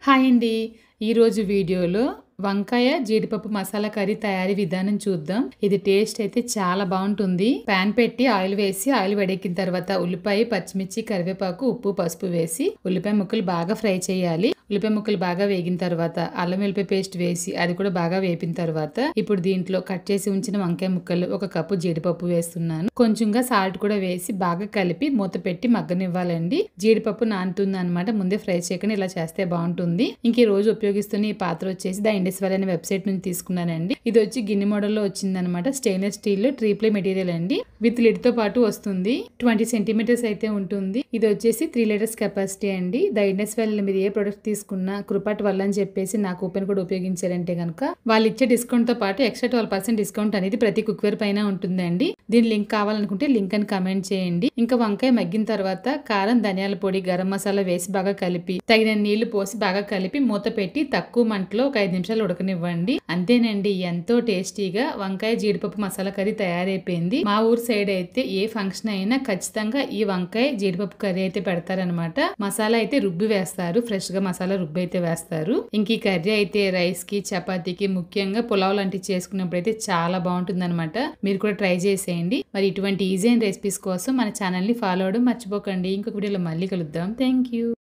Hi అండి. ఈరోజు వీడియోలో వంకాయ జీడిపప్పు మసాలా కర్రీ తయారీ విధానం చూద్దాం. ఇది టేస్ట్ అయితే చాలా బాగుంటుంది. పాన్ పెట్టి ఆయిల్ వేసి ఆయిల్ వేడెక్కిన తర్వాత ఉల్లిపాయ, పచ్చిమిర్చి, కరివేపాకు, ఉప్పు, పసుపు వేసి ఉల్లిపాయ ముక్కలు బాగా ఫ్రై చేయాలి. ఉల్లిపాయ ముక్కలు బాగా వేగిన తర్వాత అల్లం వెల్లిపాయ పేస్ట్ వేసి అది కూడా బాగా వేపిన తర్వాత ఇప్పుడు దీంట్లో కట్ చేసి ఉంచిన వంకాయ ముక్కలు, ఒక కప్పు జీడిపప్పు వేస్తున్నాను. కొంచెంగా సాల్ట్ కూడా వేసి బాగా కలిపి మూత పెట్టి మగ్గనివ్వాలండి. జీడిపప్పు నానుతుంది అనమాట. ముందే ఫ్రై చేయకుండా ఇలా చేస్తే బాగుంటుంది. ఇంక ఈ రోజు ఉపయోగిస్తున్న ఈ పాత్ర వచ్చేసి ద ఇండస్ వ్యాలీ అనే వెబ్సైట్ నుంచి తీసుకున్నానండి. ఇది వచ్చి గిన్నె మోడల్లో వచ్చింది అనమాట. స్టెయిన్లెస్ స్టీల్ ట్రీప్లే మెటీరియల్ అండి. విత్ లిడ్ తో పాటు వస్తుంది. 20 సెంటీమీటర్స్ అయితే ఉంటుంది. ఇది వచ్చేసి 3 లీటర్స్ కెపాసిటీ అండి. ద ఇండస్ వ్యాలీ మీరు ఏ ప్రొడక్ట్ తీసుకున్నా కృపాట్ వల్ల అని చెప్పేసి నా కూపన్ కూడా ఉపయోగించారంటే కనుక వాళ్ళు ఇచ్చే డిస్కౌంట్ తో పాటు ఎక్స్ట్రా 12% డిస్కౌంట్ అనేది ప్రతి కుక్వేర్ పైన ఉంటుందండి. దీని లింక్ కావాలనుకుంటే లింక్ అని కమెంట్ చేయండి. ఇంకా వంకాయ మగ్గిన తర్వాత కారం, ధనియాల పొడి, గరం మసాలా వేసి బాగా కలిపి తగిన నీళ్లు పోసి బాగా కలిపి మూత పెట్టి తక్కువ మంటలో ఒక 5 నిమిషాలు ఉడకనివ్వండి. అంతేనండి, ఎంతో టేస్టీగా వంకాయ జీడిపప్పు మసాలా కర్రీ తయారైపోయింది. మా ఊరు సైడ్ అయితే ఏ ఫంక్షన్ అయినా ఖచ్చితంగా ఈ వంకాయ జీడిపప్పు కర్రీ అయితే పెడతారనమాట. మసాలా అయితే రుబ్బి వేస్తారు. ఫ్రెష్ గా మసాలా రుబ్బి అయితే వేస్తారు. ఇంక ఈ కర్రీ అయితే రైస్ కి, చపాతీకి, ముఖ్యంగా పులావ్ లాంటివి చేసుకున్నప్పుడు అయితే చాలా బాగుంటుంది అనమాట. మీరు కూడా ట్రై చేసేయండి. మరి ఇటువంటి ఈజీ అయిన రెసిపీస్ కోసం మన ఛానల్ ని ఫాలో అవడం మర్చిపోకండి. ఇంకొక వీడియోలో మళ్ళీ కలుద్దాం. Thank you.